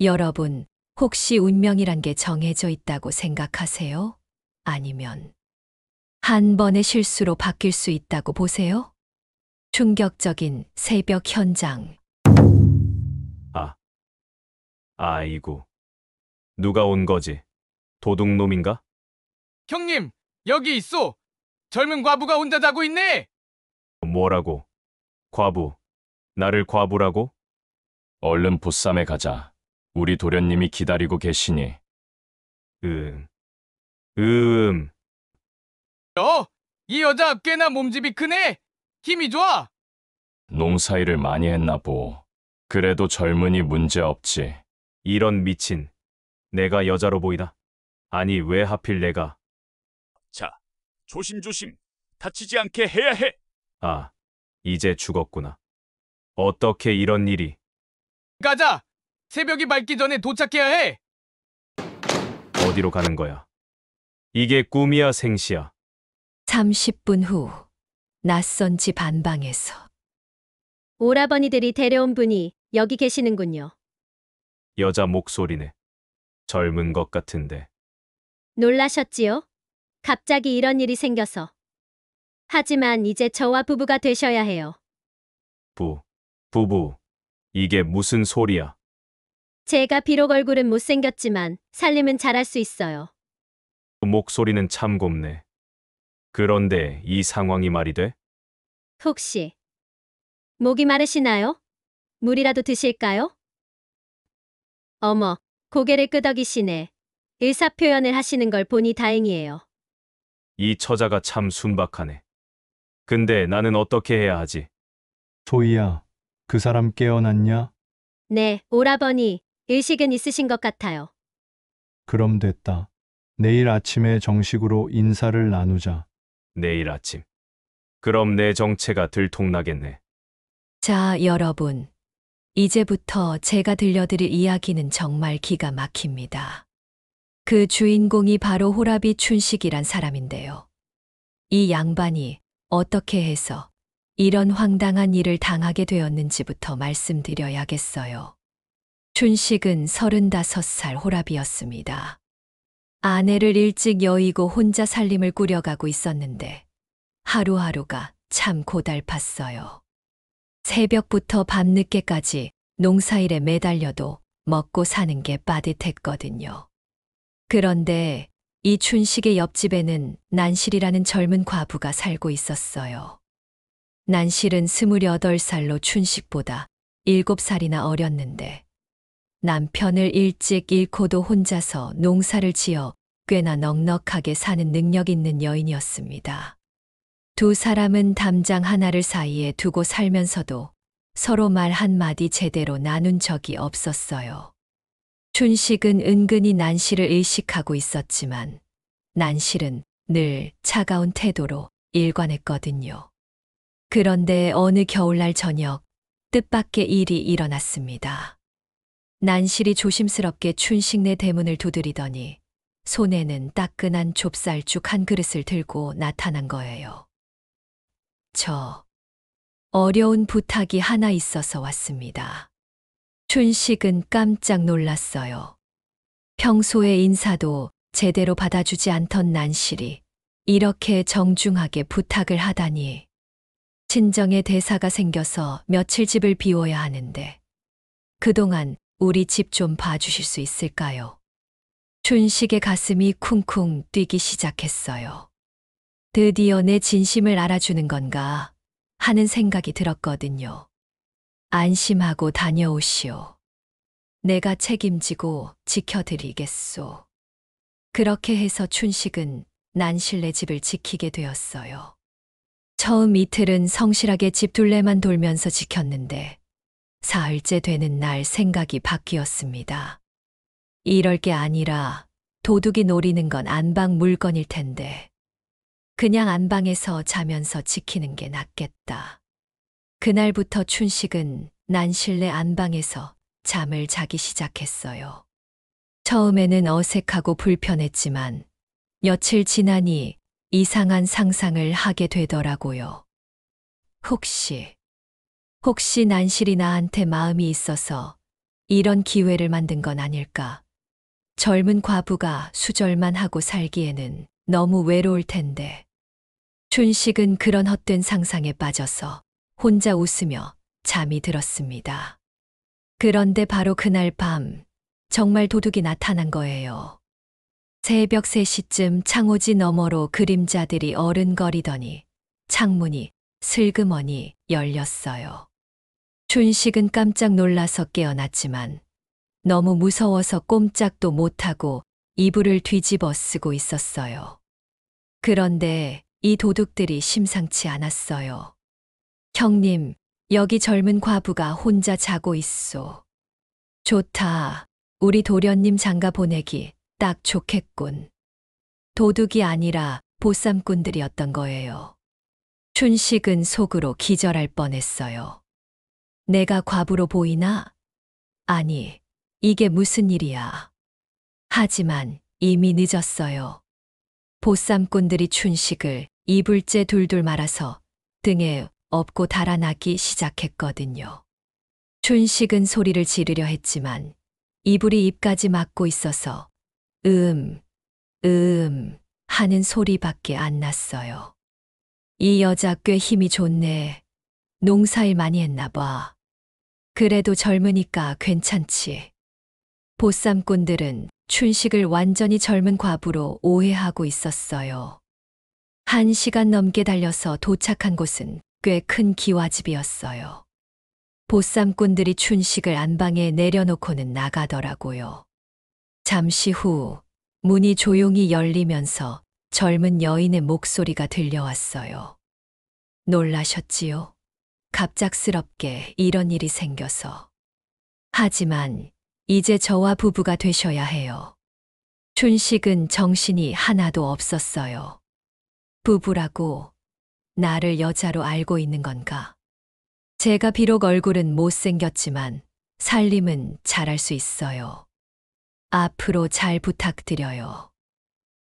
여러분, 혹시 운명이란 게 정해져 있다고 생각하세요? 아니면 한 번의 실수로 바뀔 수 있다고 보세요? 충격적인 새벽 현장. 아, 아이고. 누가 온 거지? 도둑놈인가? 형님, 여기 있어. 젊은 과부가 혼자 자고 있네. 뭐라고? 과부. 나를 과부라고? 얼른 보쌈에 가자. 우리 도련님이 기다리고 계시니. 음. 이 여자 꽤나 몸집이 크네. 힘이 좋아. 농사일을 많이 했나 보. 그래도 젊으니 문제 없지. 이런 미친. 내가 여자로 보이나? 아니, 왜 하필 내가? 자, 조심조심. 다치지 않게 해야 해. 아, 이제 죽었구나. 어떻게 이런 일이? 가자. 새벽이 밝기 전에 도착해야 해. 어디로 가는 거야? 이게 꿈이야, 생시야? 30분 후, 낯선 집 안방에서. 오라버니들이 데려온 분이 여기 계시는군요. 여자 목소리네. 젊은 것 같은데. 놀라셨지요? 갑자기 이런 일이 생겨서. 하지만 이제 저와 부부가 되셔야 해요. 부부. 이게 무슨 소리야? 제가 비록 얼굴은 못생겼지만 살림은 잘할 수 있어요. 목소리는 참 곱네. 그런데 이 상황이 말이 돼? 혹시 목이 마르시나요? 물이라도 드실까요? 어머, 고개를 끄덕이시네. 의사표현을 하시는 걸 보니 다행이에요. 이 처자가 참 순박하네. 근데 나는 어떻게 해야 하지? 소희야, 그 사람 깨어났냐? 네, 오라버니, 의식은 있으신 것 같아요. 그럼 됐다. 내일 아침에 정식으로 인사를 나누자. 내일 아침. 그럼 내 정체가 들통나겠네. 자, 여러분. 이제부터 제가 들려드릴 이야기는 정말 기가 막힙니다. 그 주인공이 바로 호라비 춘식이란 사람인데요. 이 양반이 어떻게 해서 이런 황당한 일을 당하게 되었는지부터 말씀드려야겠어요. 춘식은 35살 호라비였습니다. 아내를 일찍 여의고 혼자 살림을 꾸려가고 있었는데 하루하루가 참 고달팠어요. 새벽부터 밤늦게까지 농사일에 매달려도 먹고 사는 게 빠듯했거든요. 그런데 이 춘식의 옆집에는 난실이라는 젊은 과부가 살고 있었어요. 난실은 28살로 춘식보다 7살이나 어렸는데 남편을 일찍 잃고도 혼자서 농사를 지어 꽤나 넉넉하게 사는 능력 있는 여인이었습니다. 두 사람은 담장 하나를 사이에 두고 살면서도 서로 말 한마디 제대로 나눈 적이 없었어요. 춘식은 은근히 난실을 의식하고 있었지만 난실은 늘 차가운 태도로 일관했거든요. 그런데 어느 겨울날 저녁 뜻밖의 일이 일어났습니다. 난실이 조심스럽게 춘식네 대문을 두드리더니 손에는 따끈한 좁쌀죽 한 그릇을 들고 나타난 거예요. 저 어려운 부탁이 하나 있어서 왔습니다. 춘식은 깜짝 놀랐어요. 평소에 인사도 제대로 받아주지 않던 난실이 이렇게 정중하게 부탁을 하다니. 친정에 대사가 생겨서 며칠 집을 비워야 하는데 그동안 우리 집 좀 봐주실 수 있을까요? 춘식의 가슴이 쿵쿵 뛰기 시작했어요. 드디어 내 진심을 알아주는 건가 하는 생각이 들었거든요. 안심하고 다녀오시오. 내가 책임지고 지켜드리겠소. 그렇게 해서 춘식은 난실네 집을 지키게 되었어요. 처음 이틀은 성실하게 집 둘레만 돌면서 지켰는데 사흘째 되는 날 생각이 바뀌었습니다. 이럴 게 아니라 도둑이 노리는 건 안방 물건일 텐데 그냥 안방에서 자면서 지키는 게 낫겠다. 그날부터 춘식은 난실내 안방에서 잠을 자기 시작했어요. 처음에는 어색하고 불편했지만 며칠 지나니 이상한 상상을 하게 되더라고요. 혹시 난실이 나한테 마음이 있어서 이런 기회를 만든 건 아닐까. 젊은 과부가 수절만 하고 살기에는 너무 외로울 텐데. 춘식은 그런 헛된 상상에 빠져서 혼자 웃으며 잠이 들었습니다. 그런데 바로 그날 밤, 정말 도둑이 나타난 거예요. 새벽 3시쯤 창호지 너머로 그림자들이 어른거리더니 창문이 슬그머니 열렸어요. 춘식은 깜짝 놀라서 깨어났지만 너무 무서워서 꼼짝도 못하고 이불을 뒤집어 쓰고 있었어요. 그런데 이 도둑들이 심상치 않았어요. 형님, 여기 젊은 과부가 혼자 자고 있소. 좋다. 우리 도련님 장가 보내기 딱 좋겠군. 도둑이 아니라 보쌈꾼들이었던 거예요. 춘식은 속으로 기절할 뻔했어요. 내가 과부로 보이나? 아니, 이게 무슨 일이야. 하지만 이미 늦었어요. 보쌈꾼들이 춘식을 이불째 둘둘 말아서 등에 업고 달아나기 시작했거든요. 춘식은 소리를 지르려 했지만 이불이 입까지 막고 있어서 하는 소리밖에 안 났어요. 이 여자 꽤 힘이 좋네. 농사일 많이 했나 봐. 그래도 젊으니까 괜찮지. 보쌈꾼들은 춘식을 완전히 젊은 과부로 오해하고 있었어요. 1시간 넘게 달려서 도착한 곳은 꽤 큰 기와집이었어요. 보쌈꾼들이 춘식을 안방에 내려놓고는 나가더라고요. 잠시 후 문이 조용히 열리면서 젊은 여인의 목소리가 들려왔어요. 놀라셨지요? 갑작스럽게 이런 일이 생겨서. 하지만 이제 저와 부부가 되셔야 해요. 춘식은 정신이 하나도 없었어요. 부부라고 나를 여자로 알고 있는 건가? 제가 비록 얼굴은 못생겼지만 살림은 잘할 수 있어요. 앞으로 잘 부탁드려요.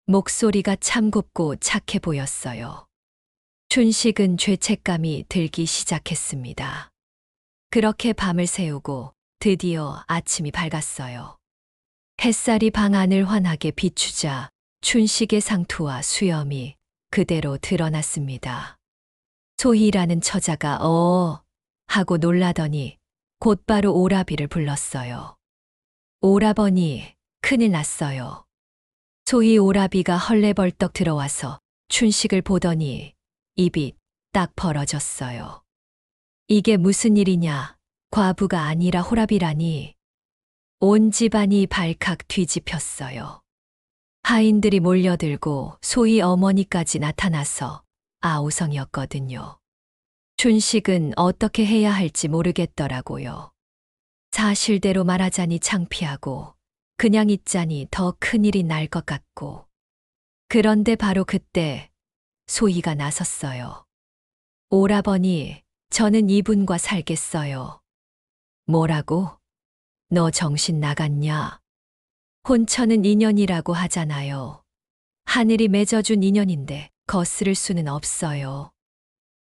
목소리가 참 곱고 착해 보였어요. 춘식은 죄책감이 들기 시작했습니다. 그렇게 밤을 새우고 드디어 아침이 밝았어요. 햇살이 방 안을 환하게 비추자 춘식의 상투와 수염이 그대로 드러났습니다. 소희라는 처자가 하고 놀라더니 곧바로 오라비를 불렀어요. 오라버니, 큰일 났어요. 소희 오라비가 헐레벌떡 들어와서 춘식을 보더니 입이 딱 벌어졌어요. 이게 무슨 일이냐? 과부가 아니라 호라비라니. 온 집안이 발칵 뒤집혔어요. 하인들이 몰려들고 소희 어머니까지 나타나서 아우성이었거든요. 춘식은 어떻게 해야 할지 모르겠더라고요. 사실대로 말하자니 창피하고 그냥 있자니 더 큰일이 날 것 같고. 그런데 바로 그때 소희가 나섰어요. 오라버니, 저는 이분과 살겠어요. 뭐라고? 너 정신 나갔냐? 혼처는 인연이라고 하잖아요. 하늘이 맺어준 인연인데 거스를 수는 없어요.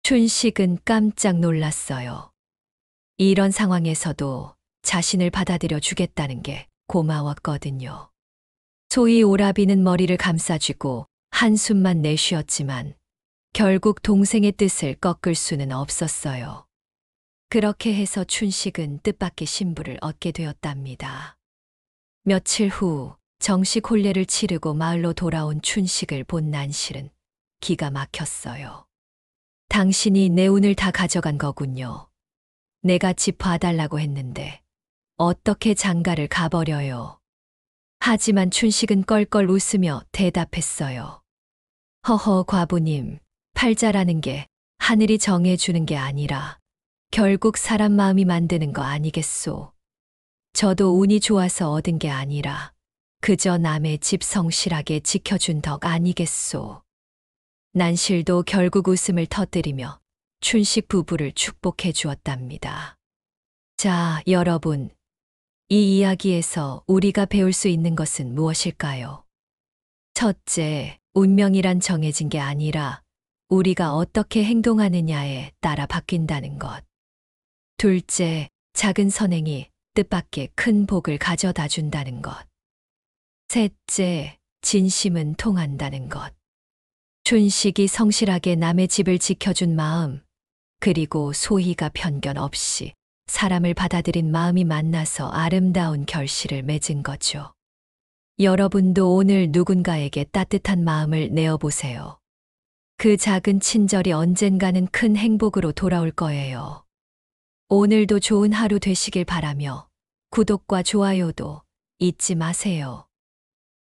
춘식은 깜짝 놀랐어요. 이런 상황에서도 자신을 받아들여 주겠다는 게 고마웠거든요. 소희 오라비는 머리를 감싸쥐고 한숨만 내쉬었지만 결국 동생의 뜻을 꺾을 수는 없었어요. 그렇게 해서 춘식은 뜻밖의 신부를 얻게 되었답니다. 며칠 후 정식 혼례를 치르고 마을로 돌아온 춘식을 본 난실은 기가 막혔어요. 당신이 내 운을 다 가져간 거군요. 내가 집 봐달라고 했는데 어떻게 장가를 가버려요. 하지만 춘식은 껄껄 웃으며 대답했어요. 허허 과부님, 팔자라는 게 하늘이 정해주는 게 아니라 결국 사람 마음이 만드는 거 아니겠소. 저도 운이 좋아서 얻은 게 아니라 그저 남의 집 성실하게 지켜준 덕 아니겠소. 난실도 결국 웃음을 터뜨리며 춘식 부부를 축복해 주었답니다. 자, 여러분. 이 이야기에서 우리가 배울 수 있는 것은 무엇일까요? 첫째, 운명이란 정해진 게 아니라 우리가 어떻게 행동하느냐에 따라 바뀐다는 것. 둘째, 작은 선행이 뜻밖의 큰 복을 가져다 준다는 것. 셋째, 진심은 통한다는 것. 춘식이 성실하게 남의 집을 지켜준 마음, 그리고 소희가 편견 없이 사람을 받아들인 마음이 만나서 아름다운 결실을 맺은 거죠. 여러분도 오늘 누군가에게 따뜻한 마음을 내어보세요. 그 작은 친절이 언젠가는 큰 행복으로 돌아올 거예요. 오늘도 좋은 하루 되시길 바라며 구독과 좋아요도 잊지 마세요.